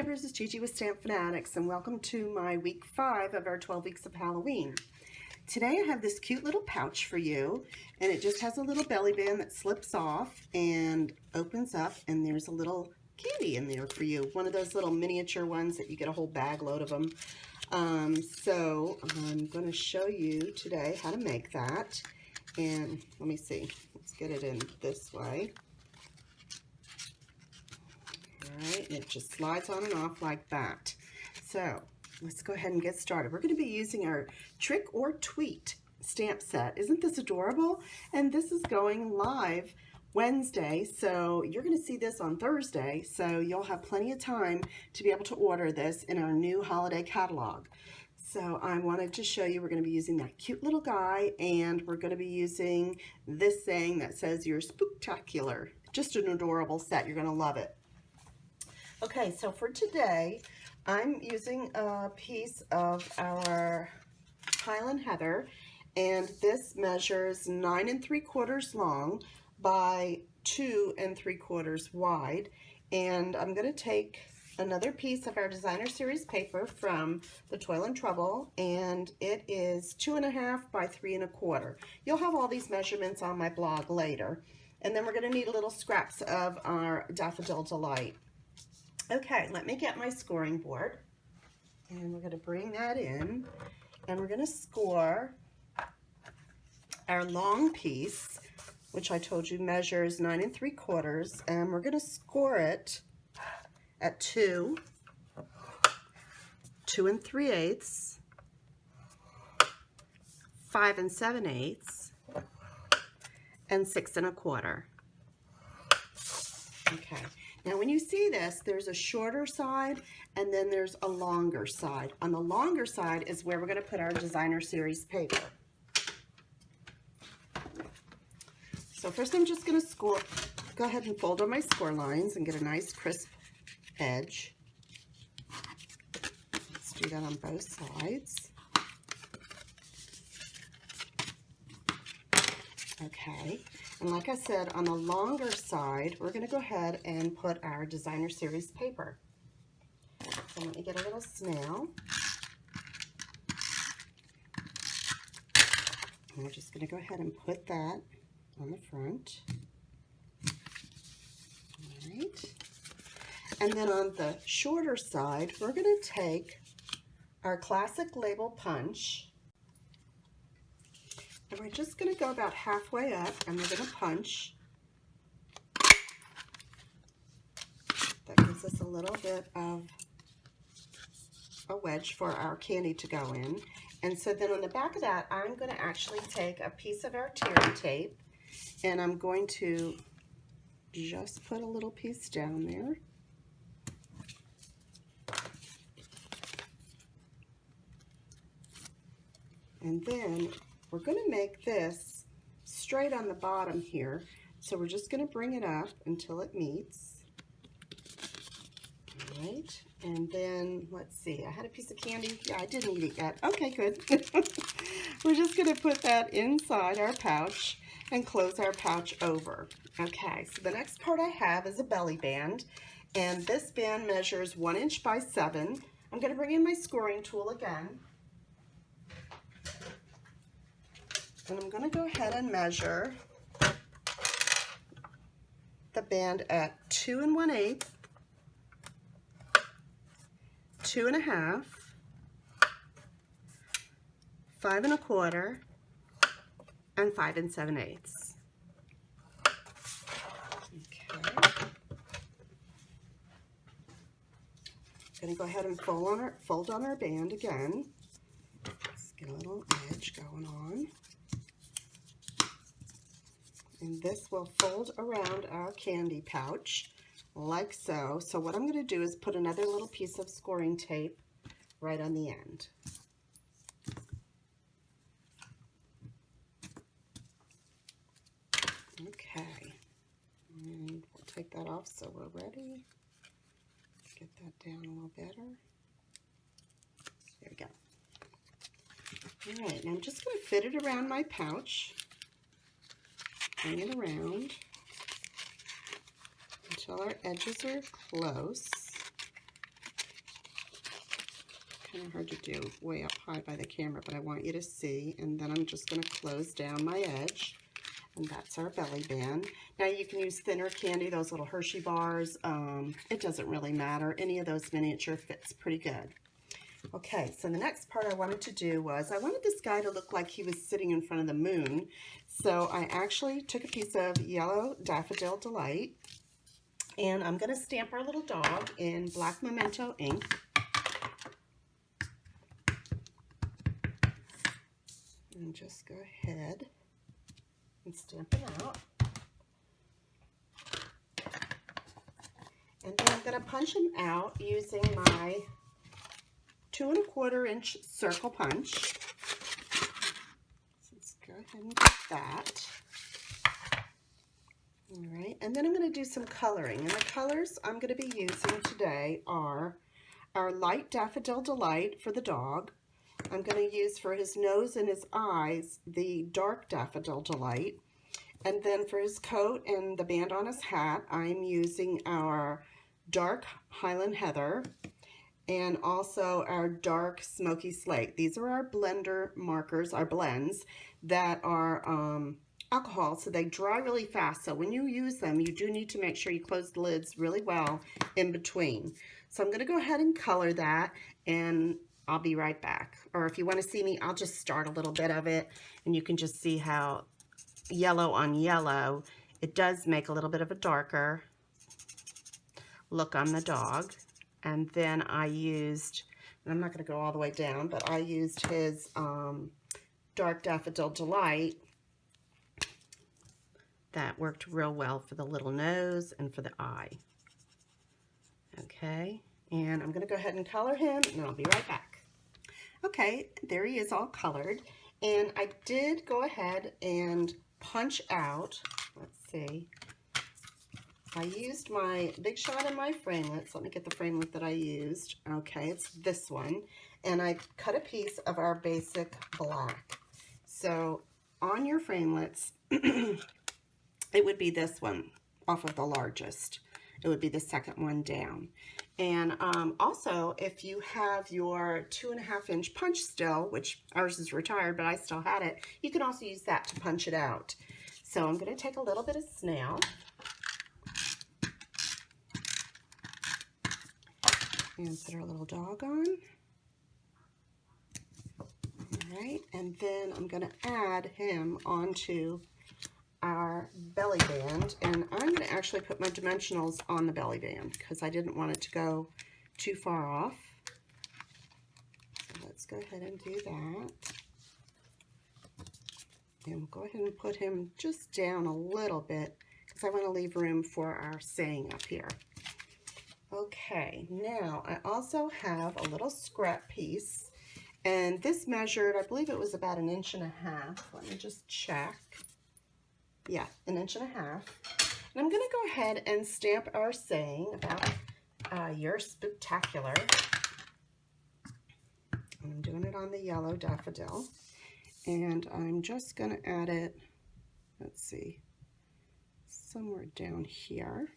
Stampers, it's Gigi with Stamp FUNatics, and welcome to my week 5 of our 12 weeks of Halloween. Today I have this cute little pouch for you, and it just has a little belly band that slips off and opens up, and there's a little candy in there for you. One of those little miniature ones that you get a whole bag load of them. So I'm going to show you today how to make that. And let me see, let's get it in this way. Alright, and it just slides on and off like that. So let's go ahead and get started. We're going to be using our Trick or Tweet stamp set. Isn't this adorable? And this is going live Wednesday, so you're going to see this on Thursday, so you'll have plenty of time to be able to order this in our new holiday catalog. So I wanted to show you we're going to be using that cute little guy, and we're going to be using this saying that says you're spooktacular. Just an adorable set. You're going to love it. Okay, so for today, I'm using a piece of our Highland Heather, and this measures 9 3/4 long by 2 3/4 wide. And I'm going to take another piece of our Designer Series paper from the Toil and Trouble, and it is 2 1/2 by 3 1/4. You'll have all these measurements on my blog later. And then we're going to need little scraps of our Daffodil Delight. Okay, let me get my scoring board, and we're going to bring that in, and we're going to score our long piece, which I told you measures 9 3/4, and we're going to score it at 2, 2 3/8, 5 7/8, and 6 1/4. Okay. Now when you see this, there's a shorter side and then there's a longer side. On the longer side is where we're going to put our Designer Series paper. So first I'm just going to go ahead and fold on my score lines and get a nice crisp edge. Let's do that on both sides. Okay. And like I said, on the longer side, we're going to go ahead and put our Designer Series paper. So let me get a little snail. And we're just going to go ahead and put that on the front. All right. And then on the shorter side, we're going to take our classic label punch. And we're just going to go about halfway up, and we're going to punch. That gives us a little bit of a wedge for our candy to go in. And so then on the back of that, I'm going to actually take a piece of our tear tape, and I'm going to just put a little piece down there. And then we're going to make this straight on the bottom here. So we're just going to bring it up until it meets. All right. And then, let's see, I had a piece of candy. Yeah, I didn't eat it yet. Okay, good. We're just going to put that inside our pouch and close our pouch over. Okay, so the next part I have is a belly band. And this band measures 1 inch by 7. I'm going to bring in my scoring tool again. And I'm going to go ahead and measure the band at 2 1/8, 2 1/2, 5 1/4, and 5 7/8. Okay. I'm going to go ahead and fold on our band again. Let's get a little edge going on. And this will fold around our candy pouch like so. So what I'm going to do is put another little piece of scoring tape right on the end. Okay. And we'll take that off so we're ready. Get that down a little better. There we go. All right, now I'm just going to fit it around my pouch. Bring it around until our edges are close. kind of hard to do way up high by the camera, but I want you to see. And then I'm just going to close down my edge. And that's our belly band. Now you can use thinner candy, those little Hershey bars. It doesn't really matter. Any of those miniature fits pretty good. Okay, so the next part I wanted to do was, I wanted this guy to look like he was sitting in front of the moon. So I actually took a piece of yellow Daffodil Delight, and I'm going to stamp our little dog in black Memento ink. And just go ahead and stamp him out. And then I'm going to punch him out using my 2 1/4 inch circle punch. So let's go ahead and get that. All right, and then I'm going to do some coloring. And the colors I'm going to be using today are our light Daffodil Delight for the dog. I'm going to use for his nose and his eyes the dark Daffodil Delight. And then for his coat and the band on his hat, I'm using our dark Highland Heather and also our dark Smoky Slate. These are our blender markers, our blends that are alcohol, so they dry really fast. So when you use them, you do need to make sure you close the lids really well in between. So I'm going to go ahead and color that, and I'll be right back. Or if you want to see me, I'll just start a little bit of it, and you can just see how yellow on yellow, it does make a little bit of a darker look on the dog. And then I used, and I'm not going to go all the way down, but I used his dark Daffodil Delight. That worked real well for the little nose and for the eye. Okay, and I'm going to go ahead and color him, and I'll be right back. Okay, there he is all colored. And I did go ahead and punch out, let's see, I used my Big Shot and my framelits. Let me get the framelit that I used. Okay, it's this one. And I cut a piece of our basic black. So on your framelits, it would be this one off of the largest. It would be the second one down. And also, if you have your 2 1/2 inch punch still, which ours is retired, but I still had it, you can also use that to punch it out. So I'm going to take a little bit of snail. And put our little dog on. All right, and then I'm going to add him onto our belly band, and I'm going to actually put my dimensionals on the belly band because I didn't want it to go too far off. So let's go ahead and do that. And we'll go ahead and put him just down a little bit because I want to leave room for our saying up here. Okay, now I also have a little scrap piece, and this measured, I believe it was about 1.5 inches. Let me just check. Yeah, 1.5 inches. And I'm going to go ahead and stamp our saying about "You're spectacular." And I'm doing it on the yellow daffodil, and I'm just going to add it, let's see, somewhere down here.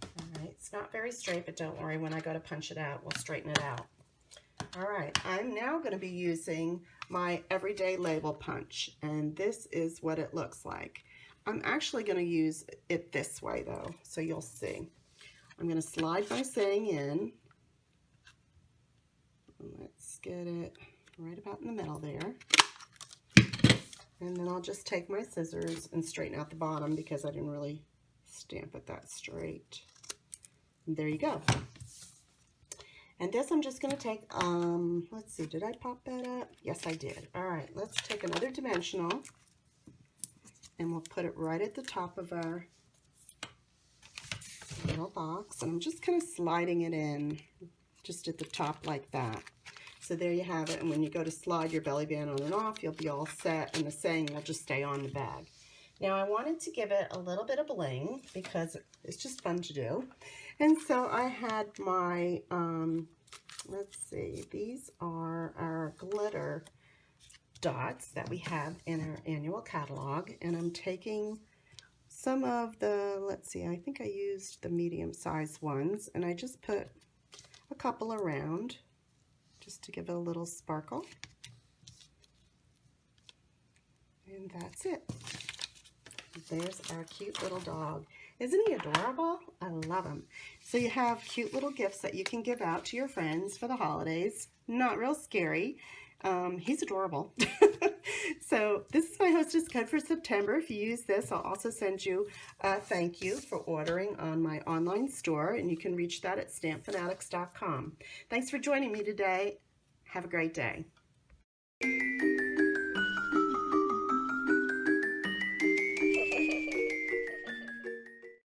All right, it's not very straight, but don't worry, when I go to punch it out, we'll straighten it out. All right, I'm now going to be using my everyday label punch, and this is what it looks like. I'm actually going to use it this way, though, so you'll see. I'm going to slide my saying in. Let's get it right about in the middle there. And then I'll just take my scissors and straighten out the bottom because I didn't really stamp it that straight. And there you go. And this I'm just going to take, let's see, did I pop that up? Yes, I did. All right, let's take another dimensional, and we'll put it right at the top of our little box. And I'm just kind of sliding it in just at the top like that. So there you have it. And when you go to slide your belly band on and off, you'll be all set, and the saying will just stay on the bag. Now I wanted to give it a little bit of bling because it's just fun to do. And so I had my, let's see, these are our glitter dots that we have in our annual catalog. And I'm taking some of the, let's see, I think I used the medium-sized ones, and I just put a couple around. just to give it a little sparkle. And that's it. There's our cute little dog. Isn't he adorable? I love him. So you have cute little gifts that you can give out to your friends for the holidays. Not real scary. He's adorable. So this is my hostess code for September. If you use this, I'll also send you a thank you for ordering on my online store, and you can reach that at stampfunatics.com. Thanks for joining me today. Have a great day.